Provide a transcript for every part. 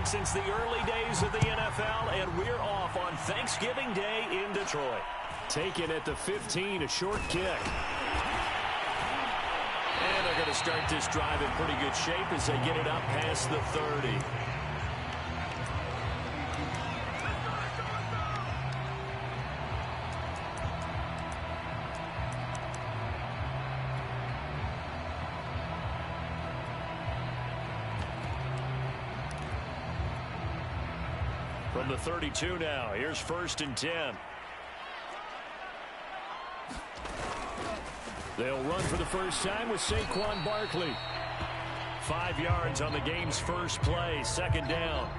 since the early days of the NFL, and we're off on Thanksgiving Day in Detroit. Taken at the 15, a short kick. And they're going to start this drive in pretty good shape as they get it up past the 30. From the 32 now, here's 1st and 10. They'll run for the first time with Saquon Barkley. 5 yards on the game's first play, 2nd down.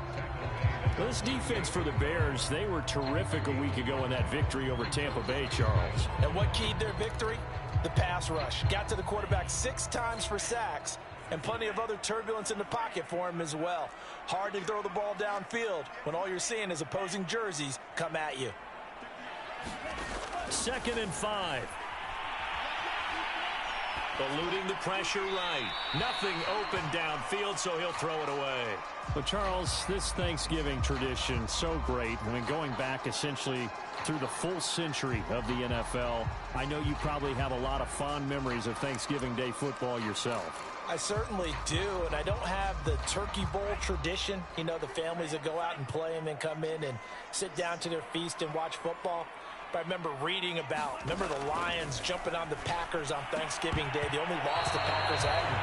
Well, this defense for the Bears, they were terrific a week ago in that victory over Tampa Bay, Charles. And what keyed their victory? The pass rush. Got to the quarterback 6 times for sacks, and plenty of other turbulence in the pocket for him as well. Hard to throw the ball downfield when all you're seeing is opposing jerseys come at you. 2nd and 5. Eluding the pressure right. Nothing open downfield, so he'll throw it away. But, Charles, this Thanksgiving tradition, so great. I mean, going back essentially through the full century of the NFL, I know you probably have a lot of fond memories of Thanksgiving Day football yourself. I certainly do, and I don't have the Turkey Bowl tradition. You know, the families that go out and play and then come in and sit down to their feast and watch football. But I remember reading about, the Lions jumping on the Packers on Thanksgiving Day. The only loss the Packers had in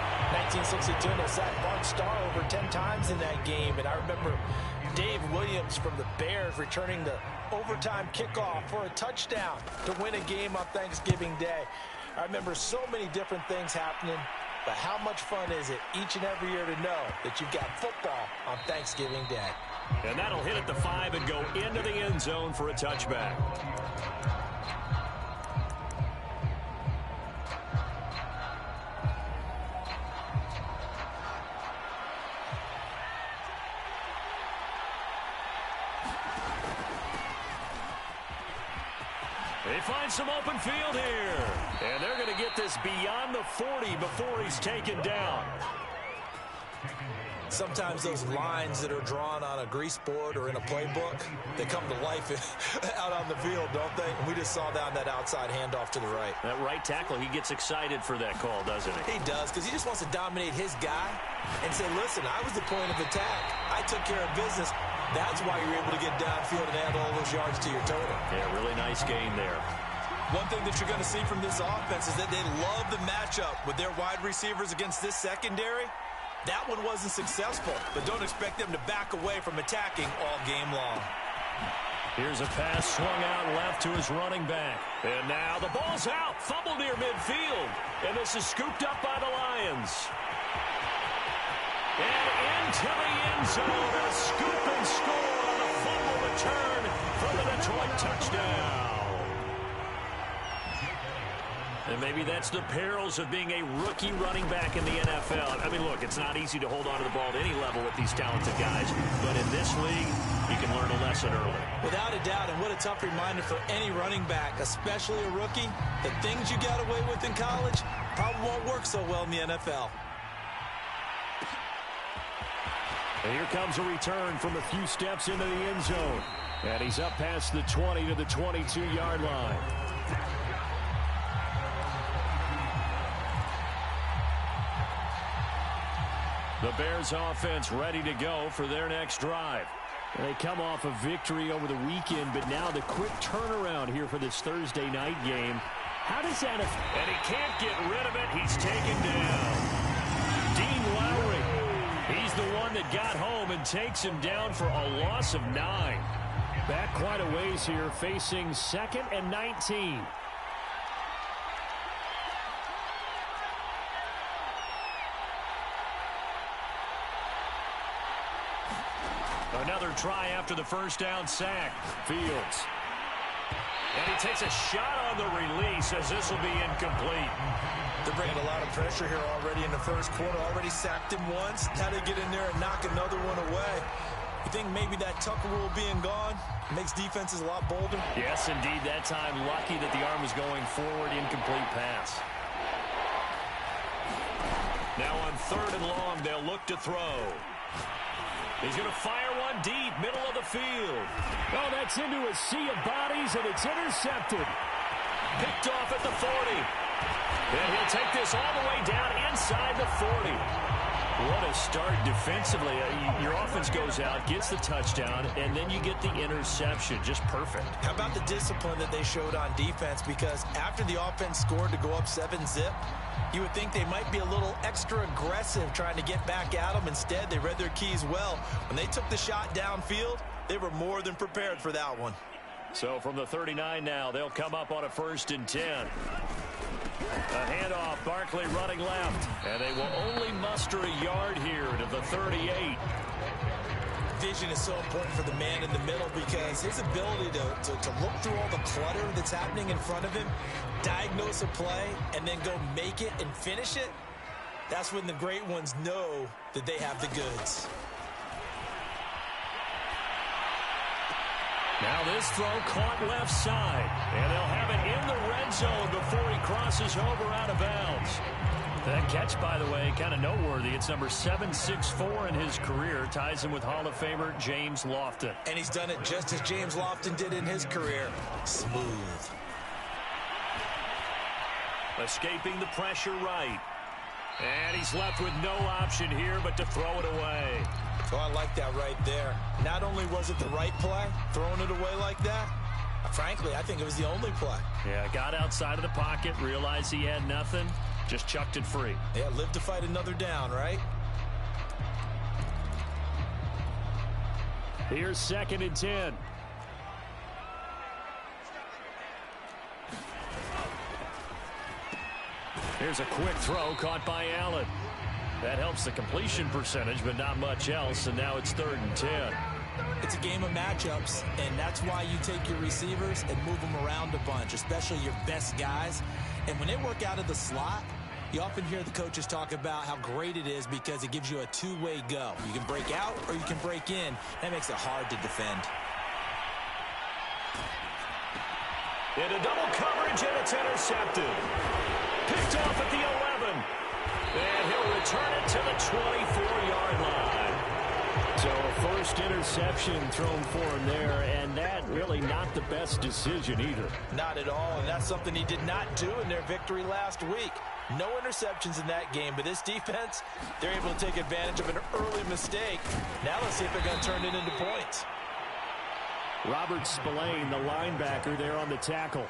1962, and they sacked Bart Starr over 10 times in that game. And I remember Dave Williams from the Bears returning the overtime kickoff for a touchdown to win a game on Thanksgiving Day. I remember so many different things happening, but how much fun is it each and every year to know that you've got football on Thanksgiving Day? And that'll hit at the 5 and go into the end zone for a touchback. They find some open field here. And they're going to get this beyond the 40 before he's taken down. Sometimes those lines that are drawn on a grease board or in a playbook, they come to life out on the field, don't they? And we just saw down that outside handoff to the right. That right tackle, he gets excited for that call, doesn't he? He does, because he just wants to dominate his guy and say, listen, I was the point of attack. I took care of business. That's why you're able to get downfield and add all those yards to your total. Yeah, really nice gain there. One thing that you're going to see from this offense is that they love the matchup with their wide receivers against this secondary. That one wasn't successful, but don't expect them to back away from attacking all game long. Here's a pass swung out left to his running back. And now the ball's out, fumbled near midfield. And this is scooped up by the Lions. And into the end zone, a scoop and score on a fumble return for the Detroit touchdown. And maybe that's the perils of being a rookie running back in the NFL. I mean, look, it's not easy to hold on to the ball at any level with these talented guys. But in this league, you can learn a lesson early. Without a doubt, and what a tough reminder for any running back, especially a rookie. The things you got away with in college probably won't work so well in the NFL. And here comes a return from a few steps into the end zone. And he's up past the 20 to the 22-yard line. The Bears offense ready to go for their next drive. They come off a victory over the weekend, but now the quick turnaround here for this Thursday night game. How does that affect? And he can't get rid of it. He's taken down. Dean Lowry. He's the one that got home and takes him down for a loss of 9. Back quite a ways here, facing 2nd and 19. Another try after the first down sack. Fields. And he takes a shot on the release as this will be incomplete. They're bringing a lot of pressure here already in the first quarter. Already sacked him once. How they get in there and knock another one away. You think maybe that Tucker rule being gone makes defenses a lot bolder? Yes, indeed. That time lucky that the arm was going forward. Incomplete pass. Now on 3rd and long, they'll look to throw. He's going to fire one deep, middle of the field. Oh, that's into a sea of bodies, and it's intercepted. Picked off at the 40. And he'll take this all the way down inside the 40. What a start defensively. Your offense goes out, gets the touchdown, and then you get the interception. Just perfect. How about the discipline that they showed on defense? Because after the offense scored to go up 7-zip, you would think they might be a little extra aggressive trying to get back at them. Instead, they read their keys well. When they took the shot downfield, they were more than prepared for that one. So from the 39 now, they'll come up on a 1st and 10. A handoff, Barkley running left. And they will only muster a yard here to the 38. Vision is so important for the man in the middle because his ability to look through all the clutter that's happening in front of him, diagnose a play, and then go make it and finish it, that's when the great ones know that they have the goods. Now this throw caught left side, and they'll have it in the red zone before he crosses over out of bounds. That catch, by the way, kind of noteworthy. It's number 764 in his career. Ties him with Hall of Famer James Lofton. And he's done it just as James Lofton did in his career. Smooth. Escaping the pressure right. And he's left with no option here but to throw it away. So I like that right there. Not only was it the right play, throwing it away like that, frankly, I think it was the only play. Yeah, got outside of the pocket, realized he had nothing, just chucked it free. Yeah, live to fight another down, right? Here's 2nd and 10. Here's a quick throw caught by Allen. That helps the completion percentage, but not much else, and now it's 3rd and 10. It's a game of matchups, and that's why you take your receivers and move them around a bunch, especially your best guys. And when they work out of the slot, you often hear the coaches talk about how great it is because it gives you a two-way go. You can break out or you can break in. That makes it hard to defend. Into double coverage, and it's intercepted. Picked off at the 11. And he'll return it to the 24-yard line. So a first interception thrown for him there, and that really not the best decision either. Not at all, and that's something he did not do in their victory last week. No interceptions in that game, but this defense, they're able to take advantage of an early mistake. Now let's see if they're going to turn it into points. Robert Spillane, the linebacker, there on the tackle.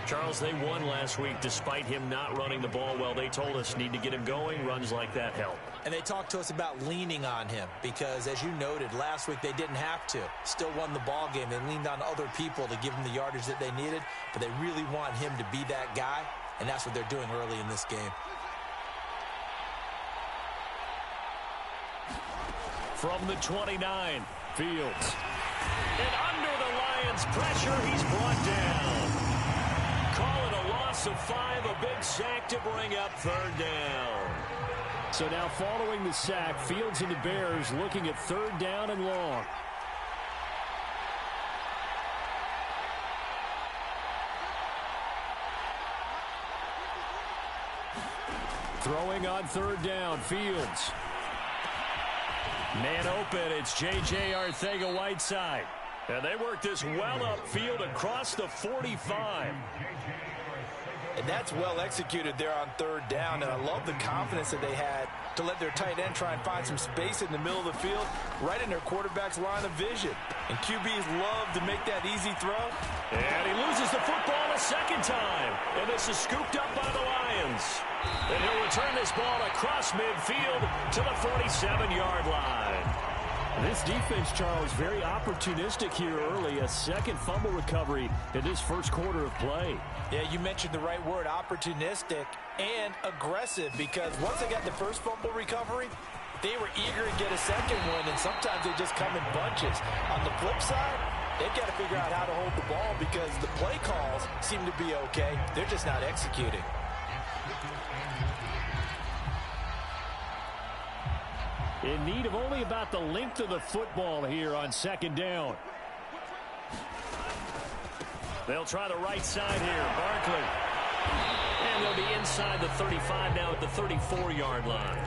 Charles, they won last week despite him not running the ball well. They told us need to get him going. Runs like that help. And they talked to us about leaning on him because, as you noted, last week they didn't have to. Still won the ball game. They leaned on other people to give them the yardage that they needed, but they really want him to be that guy, and that's what they're doing early in this game. From the 29, Fields. And under the Lions' pressure, he's brought down. Call it a loss of 5, a big sack to bring up 3rd down. So now following the sack, Fields and the Bears looking at 3rd down and long. Throwing on 3rd down, Fields. Man open, it's J.J. Arcega-Whiteside. And they work this well upfield across the 45. And that's well executed there on 3rd down. And I love the confidence that they had to let their tight end try and find some space in the middle of the field, right in their quarterback's line of vision. And QBs love to make that easy throw. And he loses the football a 2nd time. And this is scooped up by the Lions. And he'll return this ball across midfield to the 47-yard line. This defense, Charles, very opportunistic here early. A 2nd fumble recovery in this 1st quarter of play. Yeah, you mentioned the right word, opportunistic and aggressive, because once they got the 1st fumble recovery, they were eager to get a 2nd one, and sometimes they just come in bunches. On the flip side, they've got to figure out how to hold the ball because the play calls seem to be okay. They're just not executing. In need of only about the length of the football here on 2nd down. They'll try the right side here. Barkley. And they'll be inside the 35 now at the 34-yard line.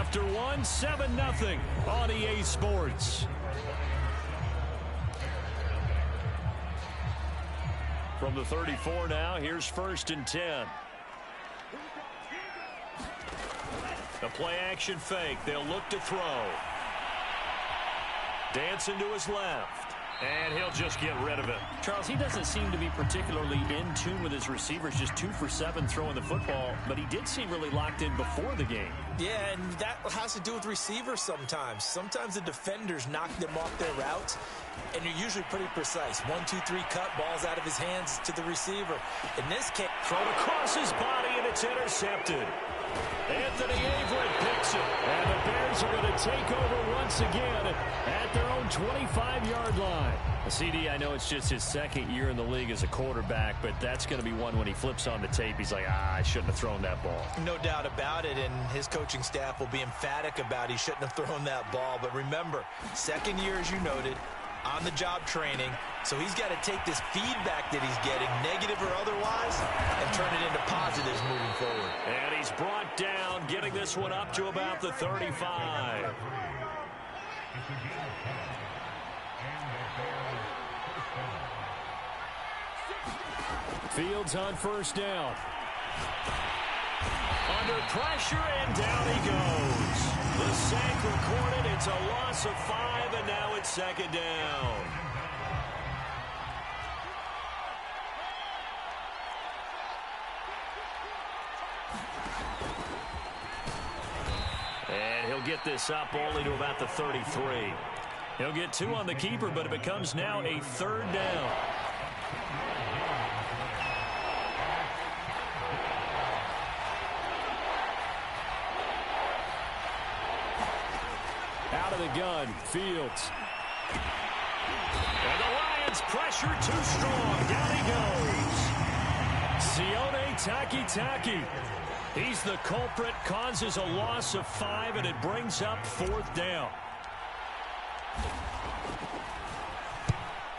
after one, 7-0 on EA Sports. From the 34 now, here's 1st and 10. The play action fake. They'll look to throw. Dancing to his left. And he'll just get rid of it. Charles, he doesn't seem to be particularly in tune with his receivers, just 2 for 7 throwing the football, but he did seem really locked in before the game. Yeah, and that has to do with receivers sometimes. Sometimes the defenders knock them off their routes, and you're usually pretty precise. 1, 2, 3 cut, balls out of his hands to the receiver. In this case, thrown across his body, and it's intercepted. Anthony Averett picks it, and the Bears are going to take over once again at their own 25-yard line. CD, I know it's just his 2nd year in the league as a quarterback, but that's going to be one when he flips on the tape, he's like, I shouldn't have thrown that ball. No doubt about it, and his coaching staff will be emphatic about he shouldn't have thrown that ball. But remember, 2nd year, as you noted, on-the-job training, so he's got to take this feedback that he's getting, negative or otherwise, and turn it into positives moving forward. And he's brought down, getting this one up to about the 35. Fields on 1st down. Under pressure, and down he goes. The sack recorded. It's a loss of 5, and now it's 2nd down. And he'll get this up only to about the 33. He'll get 2 on the keeper, but it becomes now a 3rd down. Out of the gun, Fields. And the Lions pressure too strong. Down he goes. Sione Takitaki. He's the culprit, causes a loss of 5, and it brings up 4th down.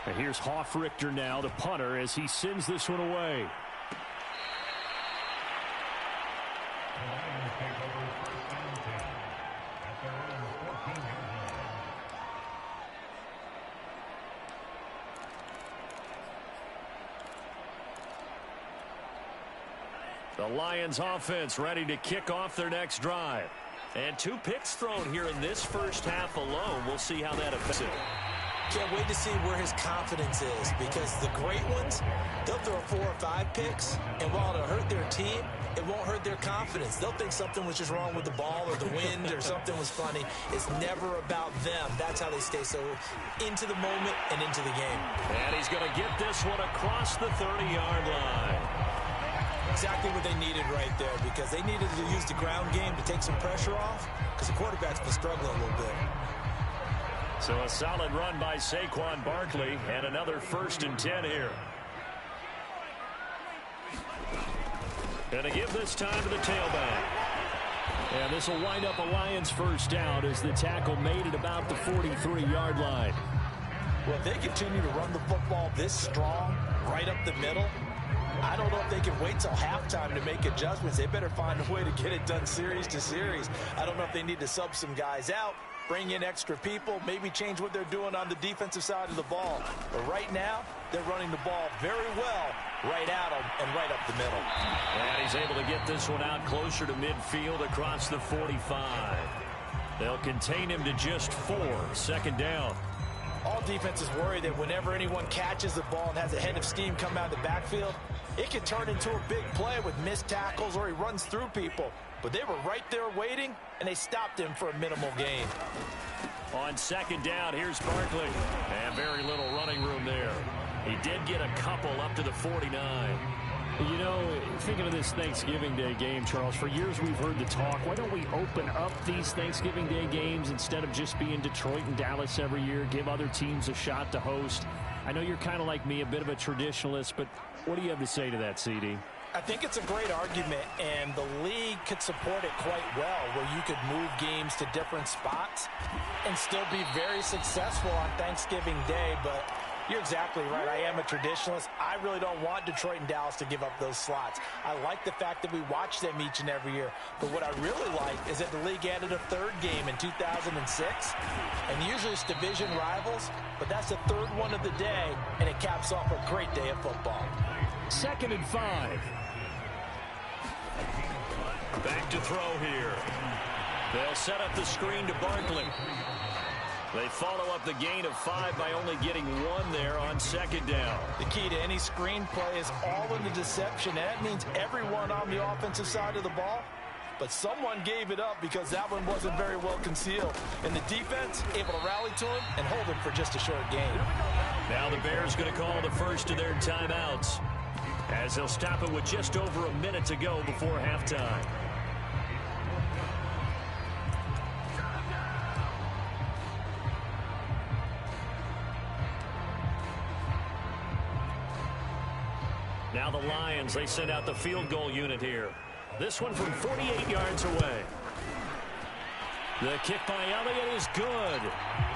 And here's Hoffrichter now, the punter, as he sends this one away. The Lions offense ready to kick off their next drive. And 2 picks thrown here in this first half alone. We'll see how that affects it. Can't wait to see where his confidence is, because the great ones, they'll throw 4 or 5 picks, and while it'll hurt their team, it won't hurt their confidence. They'll think something was just wrong with the ball or the wind or something was funny. It's never about them. That's how they stay so into the moment and into the game. And he's going to get this one across the 30-yard line. Exactly what they needed right there, because they needed to use the ground game to take some pressure off, because the quarterback's been struggling a little bit. So a solid run by Saquon Barkley, and another 1st and 10 here. Going to give this time to the tailback. And this will wind up a Lions 1st down as the tackle made it about the 43-yard line. Well, if they continue to run the football this strong, right up the middle, I don't know if they can wait till halftime to make adjustments. They better find a way to get it done series to series. I don't know if they need to sub some guys out, bring in extra people, maybe change what they're doing on the defensive side of the ball. But right now, they're running the ball very well right at them and right up the middle. And he's able to get this one out closer to midfield across the 45. They'll contain him to just 4, 2nd down. All defenses worry that whenever anyone catches the ball and has a head of steam come out of the backfield, it can turn into a big play with missed tackles or he runs through people. But they were right there waiting, and they stopped him for a minimal gain. On 2nd down, here's Barkley. And very little running room there. He did get a couple up to the 49. You know, thinking of this Thanksgiving Day game, Charles, for years we've heard the talk, why don't we open up these Thanksgiving Day games instead of just being Detroit and Dallas every year, give other teams a shot to host? I know you're kind of like me, a bit of a traditionalist, but what do you have to say to that, CD? I think it's a great argument, and the league could support it quite well, where you could move games to different spots and still be very successful on Thanksgiving Day. But You're exactly right. I am a traditionalist. I really don't want Detroit and Dallas to give up those slots. I like the fact that we watch them each and every year. But what I really like is that the league added a third game in 2006. And usually it's division rivals, but that's the third one of the day, and it caps off a great day of football. 2nd and 5. Back to throw here. They'll set up the screen to Barkley. They follow up the gain of 5 by only getting 1 there on 2nd down. The key to any screen play is all in the deception, and that means everyone on the offensive side of the ball. But someone gave it up because that one wasn't very well concealed. And the defense able to rally to him and hold him for just a short gain. Now the Bears going to call the first of their timeouts, as they'll stop it with just over a minute to go before halftime. Now the Lions, they send out the field goal unit here. This one from 48 yards away. The kick by Elliott is good.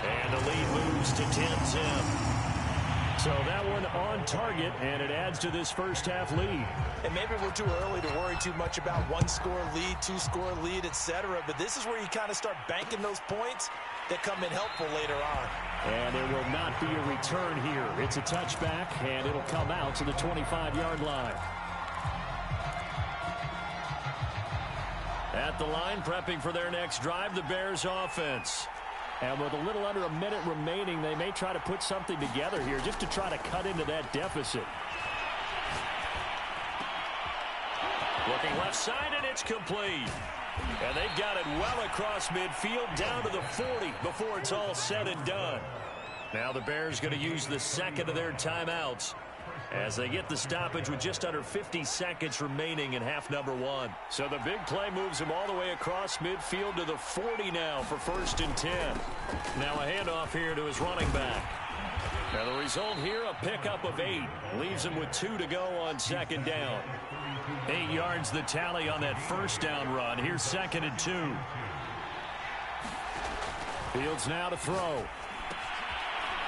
And the lead moves to 10-10. So that one on target, and it adds to this first half lead. And maybe we're too early to worry too much about 1-score lead, 2-score lead, etc. But this is where you kind of start banking those points that come in helpful later on. And there will not be a return here. It's a touchback, and it'll come out to the 25-yard line. At the line, prepping for their next drive, the Bears offense. And with a little under a minute remaining, they may try to put something together here just to try to cut into that deficit. Looking left side, and it's complete. And they've got it well across midfield down to the 40 before it's all said and done. Now the Bears going to use the second of their timeouts as they get the stoppage with just under 50 seconds remaining in half number 1. So the big play moves him all the way across midfield to the 40 now for 1st and 10. Now a handoff here to his running back. Now the result here, a pickup of 8. Leaves him with 2 to go on 2nd down. 8 yards the tally on that 1st down run. Here's 2nd and 2. Fields now to throw.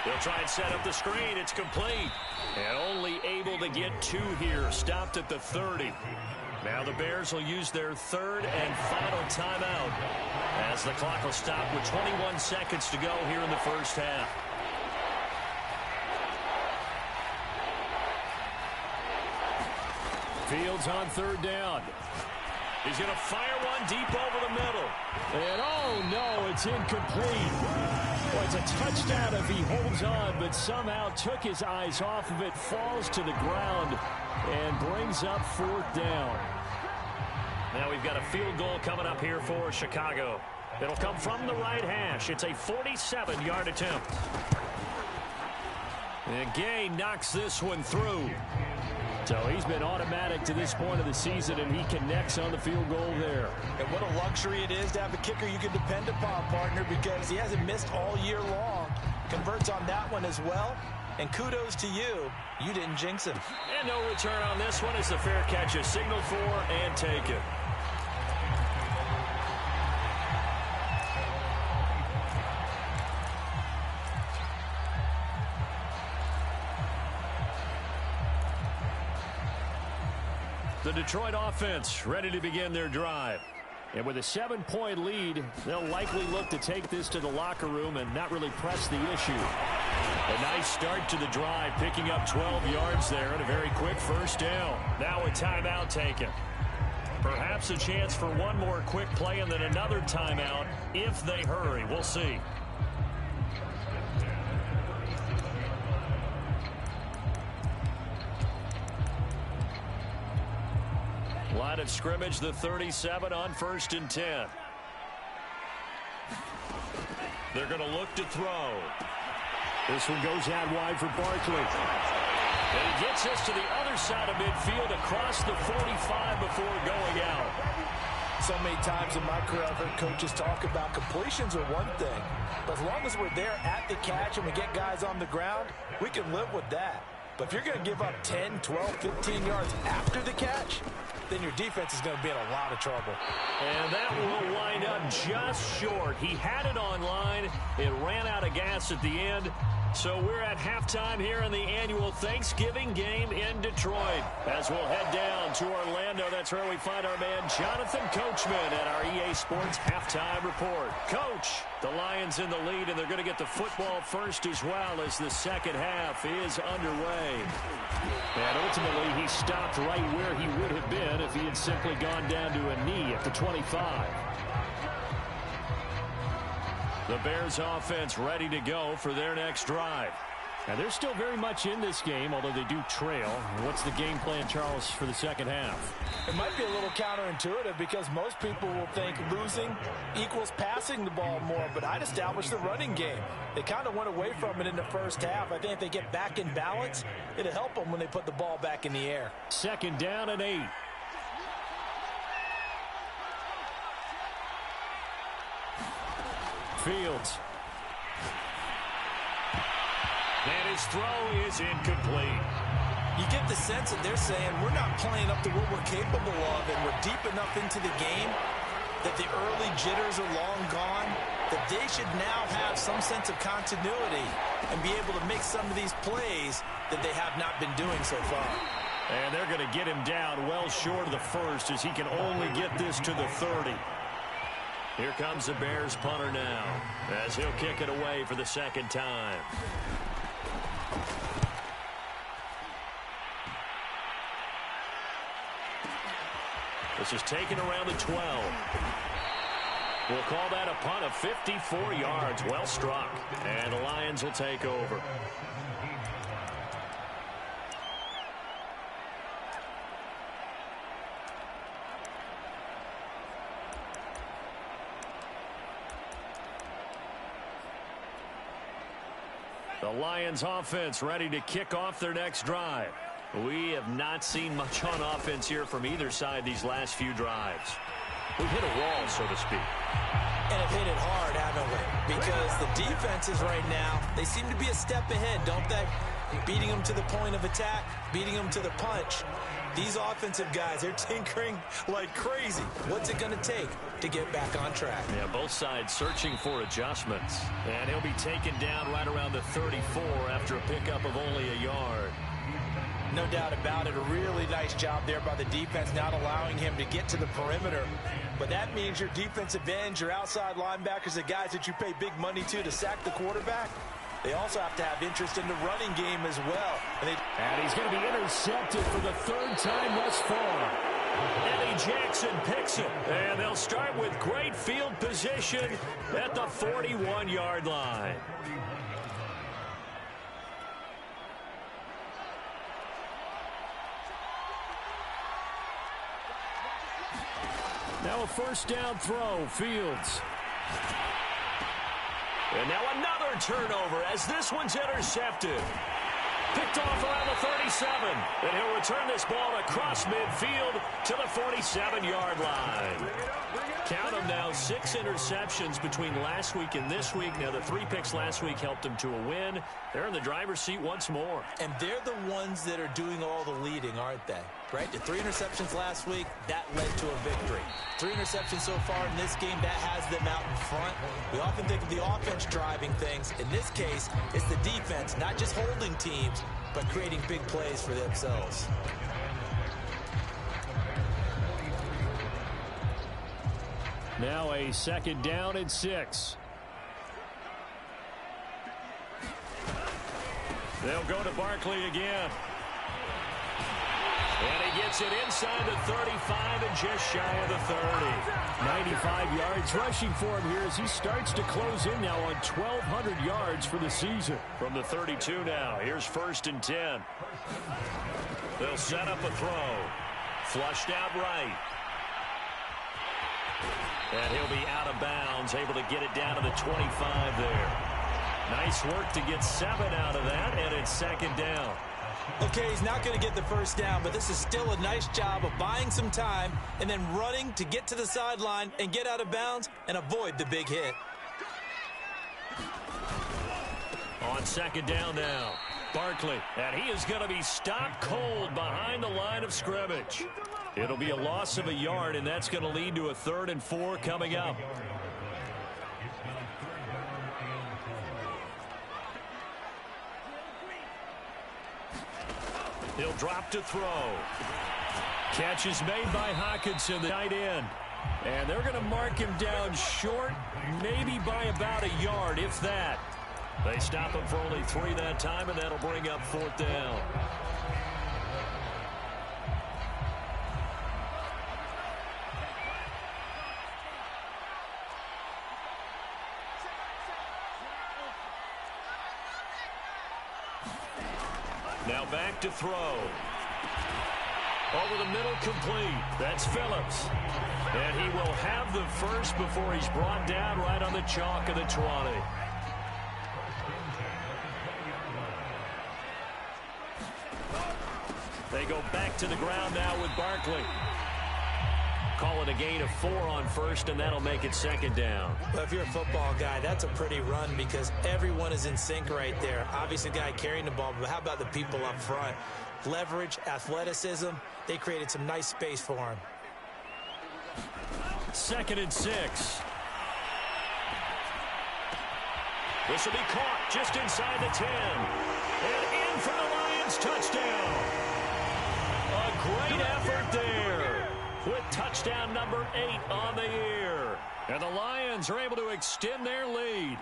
They'll try and set up the screen. It's complete. And only able to get 2 here. Stopped at the 30. Now the Bears will use their 3rd and final timeout as the clock will stop with 21 seconds to go here in the first half. Fields on 3rd down. He's going to fire one deep over the middle. And oh no, it's incomplete. Well, it's a touchdown if he holds on, but somehow took his eyes off of it, falls to the ground, and brings up 4th down. Now we've got a field goal coming up here for Chicago. It'll come from the right hash. It's a 47-yard attempt. And Gay knocks this one through. So he's been automatic to this point of the season, and he connects on the field goal there. And what a luxury it is to have a kicker you can depend upon, partner, because he hasn't missed all year long. Converts on that one as well. And kudos to you. You didn't jinx him. And no return on this one as the fair catch is signaled for and taken. The Detroit offense ready to begin their drive. And with a 7-point lead, they'll likely look to take this to the locker room and not really press the issue. A nice start to the drive, picking up 12 yards there and a very quick 1st down. Now a timeout taken. Perhaps a chance for one more quick play and then another timeout if they hurry. We'll see. Line of scrimmage, the 37 on 1st and 10. They're going to look to throw. This one goes out wide for Barkley. And he gets us to the other side of midfield across the 45 before going out. So many times in my career, I've heard coaches talk about completions are one thing. But as long as we're there at the catch and we get guys on the ground, we can live with that. But if you're going to give up 10, 12, 15 yards after the catch, then your defense is going to be in a lot of trouble. And that will wind up just short. He had it online. It ran out of gas at the end. So we're at halftime here in the annual Thanksgiving game in Detroit. As we'll head down to Orlando, that's where we find our man Jonathan Coachman at our EA Sports Halftime Report. Coach, the Lions in the lead, and they're going to get the football first as well as the second half is underway. And ultimately, he stopped right where he would have been if he had simply gone down to a knee at the 25. The Bears offense ready to go for their next drive. And they're still very much in this game, although they do trail. What's the game plan, Charles, for the second half? It might be a little counterintuitive because most people will think losing equals passing the ball more, but I'd establish the running game. They kind of went away from it in the first half. I think if they get back in balance, it'll help them when they put the ball back in the air. Second down and 8. Fields. And his throw is incomplete. You get the sense that they're saying we're not playing up to what we're capable of, and we're deep enough into the game that the early jitters are long gone, that they should now have some sense of continuity and be able to make some of these plays that they have not been doing so far. And they're going to get him down well short of the first as he can only get this to the 30. Here comes the Bears punter now as he'll kick it away for the second time. This is taken around the 12. We'll call that a punt of 54 yards. Well struck. And the Lions will take over. The Lions offense ready to kick off their next drive. We have not seen much on offense here from either side these last few drives. We've hit a wall, so to speak. And have hit it hard, haven't we? Because the defenses right now, they seem to be a step ahead, don't they? Beating them to the point of attack, beating them to the punch. These offensive guys, they're tinkering like crazy. What's it going to take to get back on track? Yeah, both sides searching for adjustments. And he'll be taken down right around the 34 after a pickup of only a yard. No doubt about it. A really nice job there by the defense, not allowing him to get to the perimeter. But that means your defensive ends, your outside linebackers, the guys that you pay big money to sack the quarterback, they also have to have interest in the running game as well. And he's going to be intercepted for the third time thus far. Eddie Jackson picks it. And they'll start with great field position at the 41-yard line. Now a first down throw, Fields. And now another turnover as this one's intercepted. Picked off around the 37. And he'll return this ball across midfield to the 47-yard line. Count them now, 6 interceptions between last week and this week. Now the 3 picks last week helped them to a win. They're in the driver's seat once more. And they're the ones that are doing all the leading, aren't they? Right? The 3 interceptions last week, that led to a victory. 3 interceptions so far in this game, that has them out in front. We often think of the offense driving things. In this case, it's the defense, not just holding teams, but creating big plays for themselves. Now a second down and 6. They'll go to Barkley again. And he gets it inside the 35 and just shy of the 30. 95 yards rushing for him here as he starts to close in now on 1,200 yards for the season. From the 32 now, here's 1st and 10. They'll set up a throw. Flushed out right. And he'll be out of bounds, able to get it down to the 25 there. Nice work to get 7 out of that, and it's 2nd down. Okay, he's not going to get the first down, but this is still a nice job of buying some time and then running to get to the sideline and get out of bounds and avoid the big hit. On 2nd down now. Barkley. And he is going to be stopped cold behind the line of scrimmage. It'll be a loss of a yard, and that's going to lead to a 3rd and 4 coming up. He'll drop to throw. Catch is made by Hockenson, the tight end. And they're going to mark him down short, maybe by about a yard, if that. They stop him for only 3 that time, and that'll bring up 4th down. Now back to throw. Over the middle, complete. That's Phillips. And he will have the first before he's brought down right on the chalk of the 20. They go back to the ground now with Barkley. Call it a gain of 4 on 1st, and that'll make it 2nd down. Well, if you're a football guy, that's a pretty run because everyone is in sync right there. Obviously, the guy carrying the ball, but how about the people up front? Leverage, athleticism, they created some nice space for him. 2nd and 6. This will be caught just inside the 10. And in for the Lions touchdown. A great effort there with touchdown number 8 on the year. And the Lions are able to extend their lead.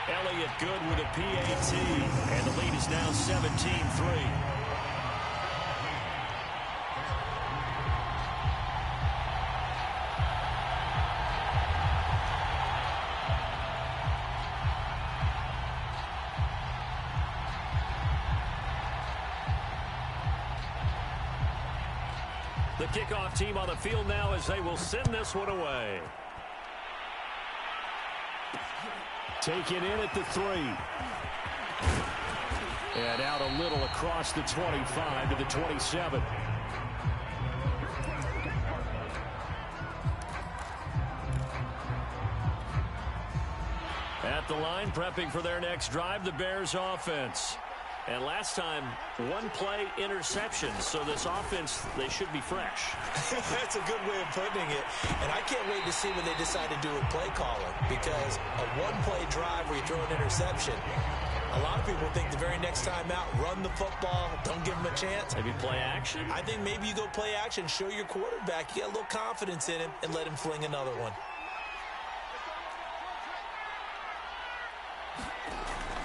Elliott good with a PAT, and the lead is now 17-3. The kickoff team on the field now as they will send this one away. Taken in at the 3. And out a little across the 25 to the 27. At the line, prepping for their next drive, the Bears offense. And last time, 1-play interception. So this offense, they should be fresh. That's a good way of putting it. And I can't wait to see what they decide to do with play calling. Because a 1-play drive where you throw an interception, a lot of people think the very next time out, run the football, don't give him a chance. Maybe play action? I think maybe you go play action, show your quarterback you got a little confidence in him, and let him fling another one.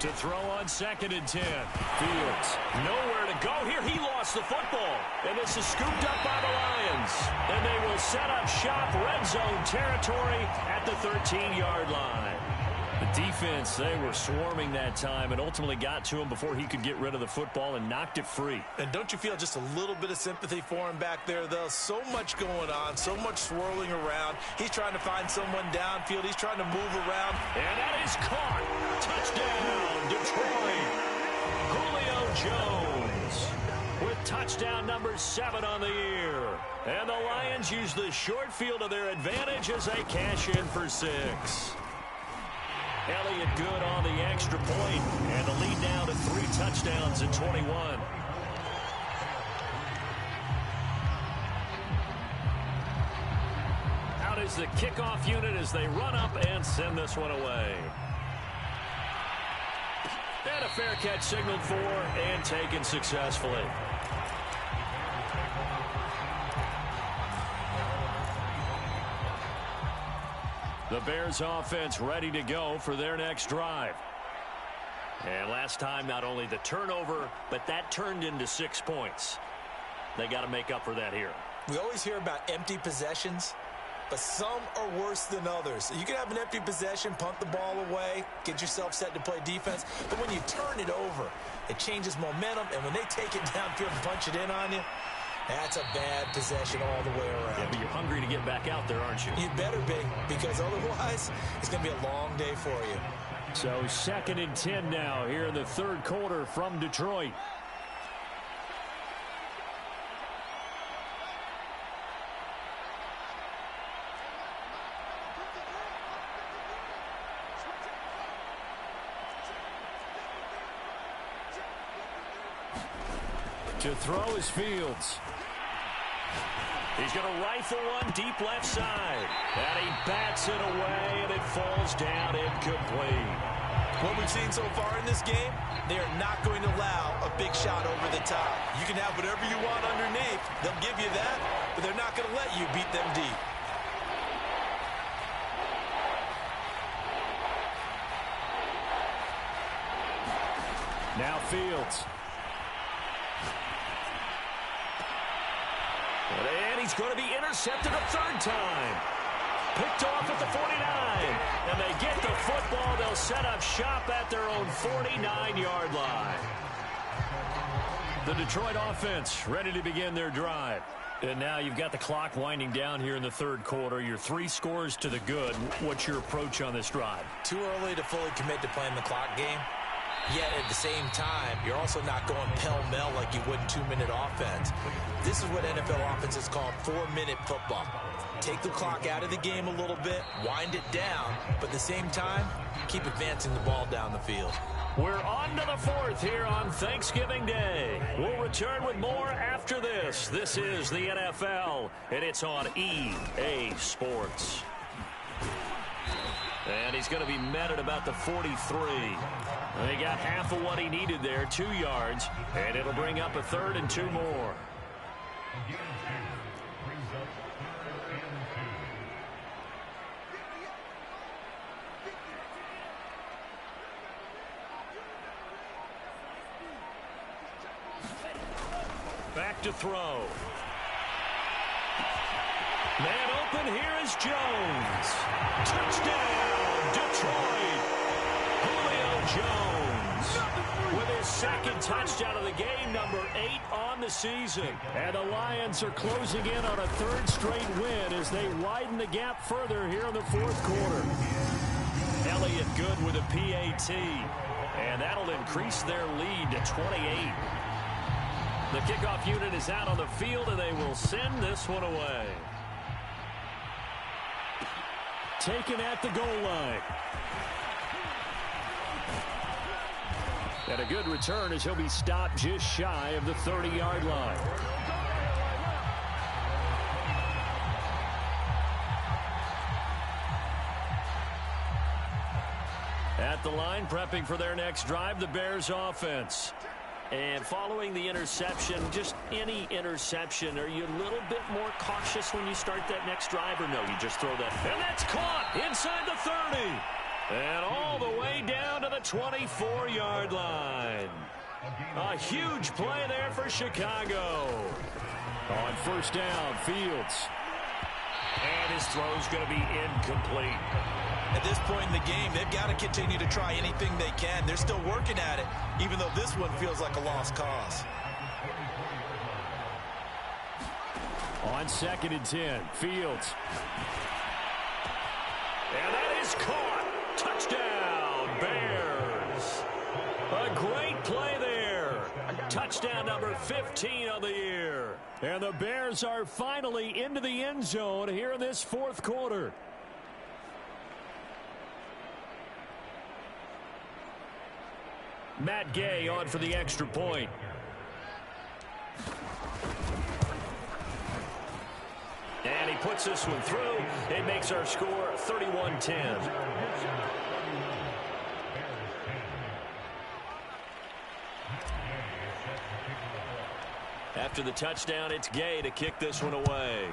To throw on 2nd and 10. Fields nowhere to go here. He lost the football. And this is scooped up by the Lions. And they will set up shop, red zone territory at the 13-yard line. The defense, they were swarming that time and ultimately got to him before he could get rid of the football and knocked it free. And don't you feel just a little bit of sympathy for him back there, though? So much going on, so much swirling around. He's trying to find someone downfield. He's trying to move around. And that is caught. Touchdown, Detroit. Julio Jones with touchdown number 7 on the year. And the Lions use the short field to their advantage as they cash in for 6. Elliott good on the extra point, and the lead now to 3 touchdowns at 21. Out is the kickoff unit as they run up and send this one away. And a fair catch signaled for and taken successfully. The Bears offense ready to go for their next drive. And last time, not only the turnover, but that turned into 6 points. They got to make up for that here. We always hear about empty possessions, but some are worse than others. You can have an empty possession, punt the ball away, get yourself set to play defense, but when you turn it over, it changes momentum, and when they take it downfield and punch it in on you, that's a bad possession all the way around. Yeah, but you're hungry to get back out there, aren't you? You better be, because otherwise it's going to be a long day for you. So 2nd and 10 now here in the 3rd quarter from Detroit. To throw is Fields. He's going to rifle one deep left side. And he bats it away, and it falls down incomplete. What we've seen so far in this game, they are not going to allow a big shot over the top. You can have whatever you want underneath. They'll give you that, but they're not going to let you beat them deep. Now Fields. And he's going to be intercepted a third time. Picked off at the 49. And they get the football. They'll set up shop at their own 49-yard line. The Detroit offense ready to begin their drive. And now you've got the clock winding down here in the third quarter. You're 3 scores to the good. What's your approach on this drive? Too early to fully commit to playing the clock game. Yet at the same time, you're also not going pell-mell like you would in 2-minute offense. This is what NFL offenses call 4-minute football. Take the clock out of the game a little bit, wind it down, but at the same time, keep advancing the ball down the field. We're on to the fourth here on Thanksgiving Day. We'll return with more after this. This is the NFL, and it's on EA Sports. And he's going to be met at about the 43. They got half of what he needed there, 2 yards, and it'll bring up a third and 2 more. Back to throw. Man open, here is Jones. Touchdown, Detroit. Julio Jones with his second touchdown of the game, number 8 on the season. And the Lions are closing in on a third straight win as they widen the gap further here in the fourth quarter. Elliott good with a PAT, and that'll increase their lead to 28. The kickoff unit is out on the field, and they will send this one away. Taken at the goal line. And a good return as he'll be stopped just shy of the 30-yard line. At the line, prepping for their next drive, the Bears offense. And following the interception, just any interception, are you a little bit more cautious when you start that next drive, or no, you just throw that? And that's caught inside the 30. And all the way down to the 24-yard line. A huge play there for Chicago. On first down, Fields. And his throw's going to be incomplete. At this point in the game, they've got to continue to try anything they can. They're still working at it, even though this one feels like a lost cause. On 2nd and 10, Fields. And that is caught. Touchdown, Bears. A great play there. Touchdown number 15 of the year. And the Bears are finally into the end zone here in this fourth quarter. Matt Gay on for the extra point. And he puts this one through. It makes our score 31-10. After the touchdown, it's Gay to kick this one away.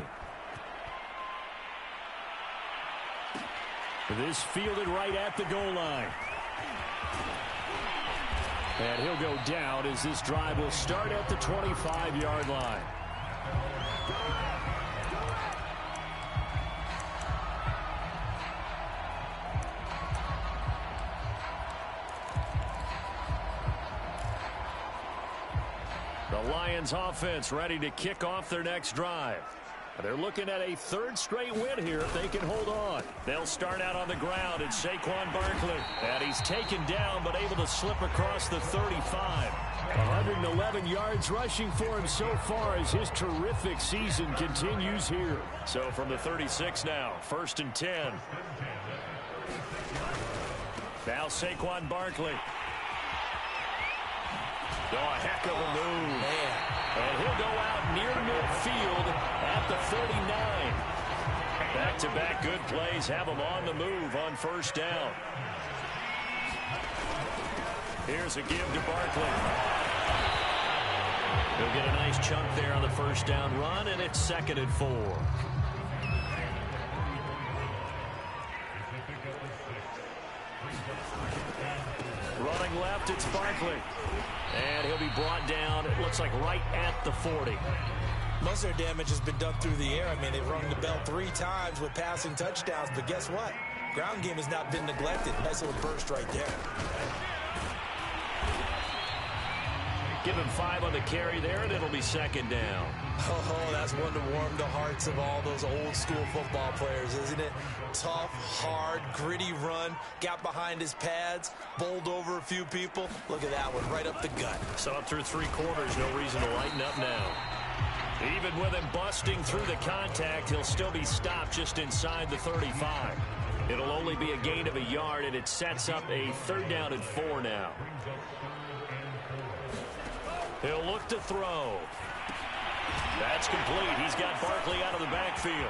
This fielded right at the goal line. And he'll go down as this drive will start at the 25-yard line. The Lions offense ready to kick off their next drive. They're looking at a third straight win here if they can hold on. They'll start out on the ground. It's Saquon Barkley. And he's taken down but able to slip across the 35. 111 yards rushing for him so far as his terrific season continues here. So from the 36 now, 1st and 10. Now Saquon Barkley. Oh, a heck of a move. Man, And he'll go out near midfield at the 49. Back-to-back good plays have him on the move on first down. Here's a give to Barkley. He'll get a nice chunk there on the first down run, and it's 2nd and 4. Running left, it's Barkley. And he'll be brought down, it looks like right at the 40. Most of their damage has been done through the air. I mean, they've rung the bell 3 times with passing touchdowns, but guess what? Ground game has not been neglected. Nice little burst right there. Give him 5 on the carry there, and it'll be 2nd down. Oh, that's one to warm the hearts of all those old school football players, isn't it? Tough, hard, gritty run, got behind his pads, bowled over a few people. Look at that one, right up the gut. Saw it through 3 quarters, no reason to lighten up now. Even with him busting through the contact, he'll still be stopped just inside the 35. It'll only be a gain of a yard, and it sets up a 3rd down and 4 now. He'll look to throw. That's complete. He's got Barkley out of the backfield.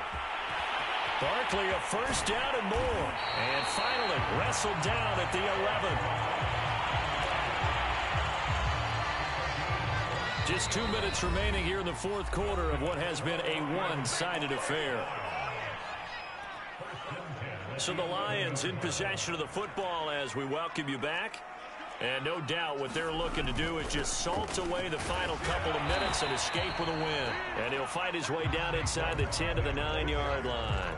Barkley a 1st down and more. And finally wrestled down at the 11. Just 2 minutes remaining here in the 4th quarter of what has been a one-sided affair. So the Lions in possession of the football as we welcome you back. And no doubt what they're looking to do is just salt away the final couple of minutes and escape with a win. And he'll fight his way down inside the 10 to the 9-yard line.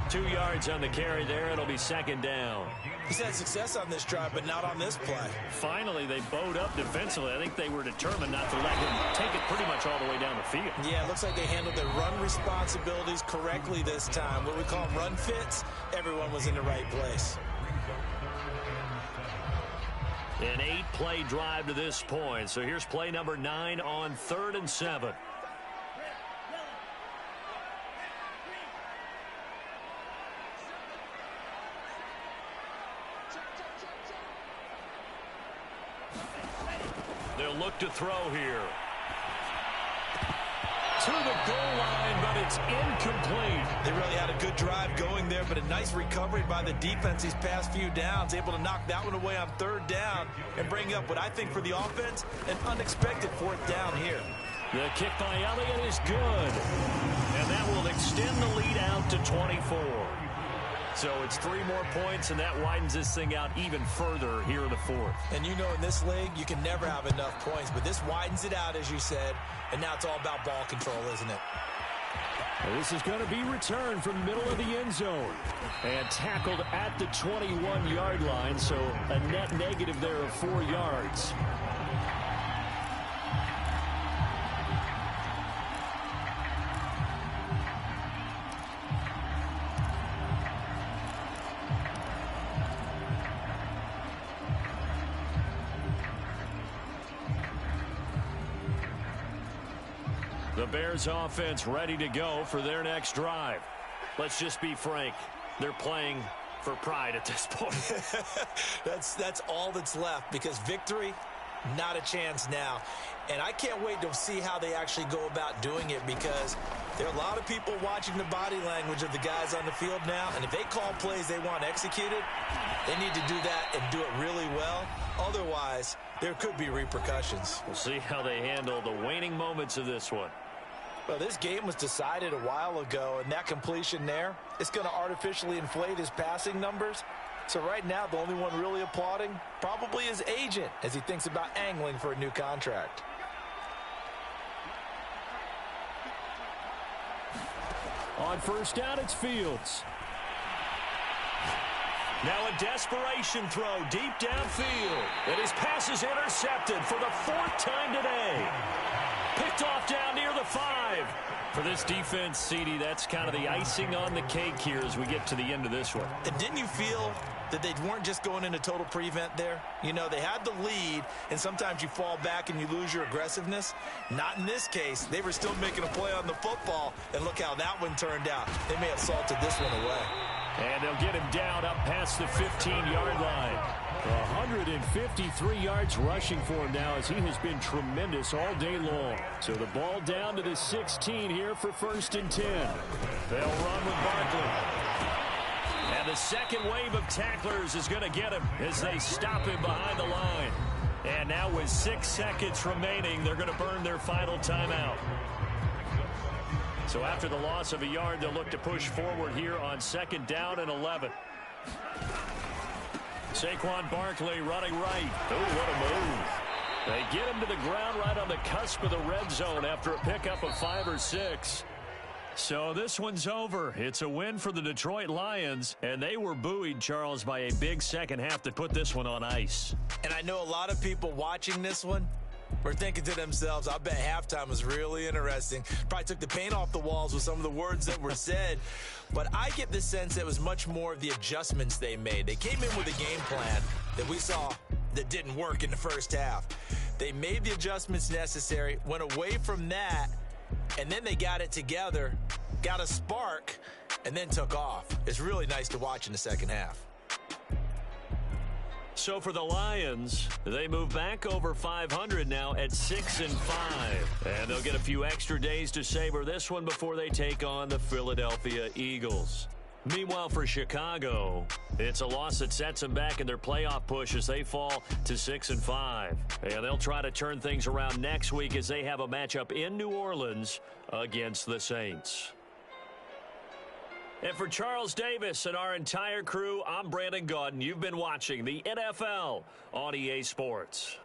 2 yards on the carry there. It'll be 2nd down. He's had success on this drive, but not on this play. Finally, they bowed up defensively. I think they were determined not to let him take it pretty much all the way down the field. Yeah, it looks like they handled their run responsibilities correctly this time. What we call run fits, everyone was in the right place. An 8-play drive to this point. So here's play number 9 on 3rd and 7. They'll look to throw here. To the goal line, but it's incomplete. They really had a good drive going there, but a nice recovery by the defense these past few downs, able to knock that one away on 3rd down and bring up what I think for the offense, an unexpected 4th down here. The kick by Elliott is good, and that will extend the lead out to 24. So it's 3 more points, and that widens this thing out even further here in the 4th. And you know in this league, you can never have enough points, but this widens it out, as you said, and now it's all about ball control, isn't it? Well, this is going to be returned from the middle of the end zone and tackled at the 21-yard line, so a net negative there of 4 yards. The Bears offense ready to go for their next drive. Let's just be frank. They're playing for pride at this point. That's all that's left, because victory, not a chance now. And I can't wait to see how they actually go about doing it, because there are a lot of people watching the body language of the guys on the field now, and if they call plays they want executed, they need to do that and do it really well. Otherwise, there could be repercussions. We'll see how they handle the waning moments of this one. Well, this game was decided a while ago, and that completion there, it's going to artificially inflate his passing numbers. So right now, the only one really applauding probably his agent as he thinks about angling for a new contract. On 1st down, it's Fields. Now a desperation throw deep downfield. And his pass is intercepted for the 4th time today. Picked off down near the 5. For this defense, CD, that's kind of the icing on the cake here as we get to the end of this one. And didn't you feel that they weren't just going into total prevent there? You know, they had the lead, and sometimes you fall back and you lose your aggressiveness. Not in this case. They were still making a play on the football, and look how that one turned out. They may have salted this one away. And they'll get him down up past the 15-yard line. 153 yards rushing for him now, as he has been tremendous all day long. So the ball down to the 16 here for 1st and 10. They'll run with Barkley. And the second wave of tacklers is going to get him as they stop him behind the line. And now with 6 seconds remaining, they're going to burn their final timeout. So after the loss of a yard, they'll look to push forward here on 2nd down and 11. Saquon Barkley running right. Oh, what a move. They get him to the ground right on the cusp of the red zone after a pickup of 5 or 6. So this one's over. It's a win for the Detroit Lions, and they were buoyed, Charles, by a big second half that put this one on ice. And I know a lot of people watching this one were thinking to themselves, I bet halftime was really interesting. Probably took the paint off the walls with some of the words that were said. But I get the sense it was much more of the adjustments they made. They came in with a game plan that we saw that didn't work in the first half. They made the adjustments necessary, went away from that, and then they got it together, got a spark, and then took off. It's really nice to watch in the second half. So for the Lions, they move back over 500 now at 6-5. And they'll get a few extra days to savor this one before they take on the Philadelphia Eagles. Meanwhile, for Chicago, it's a loss that sets them back in their playoff push as they fall to 6-5. And they'll try to turn things around next week as they have a matchup in New Orleans against the Saints. And for Charles Davis and our entire crew, I'm Brandon Gaudin. You've been watching the NFL on EA Sports.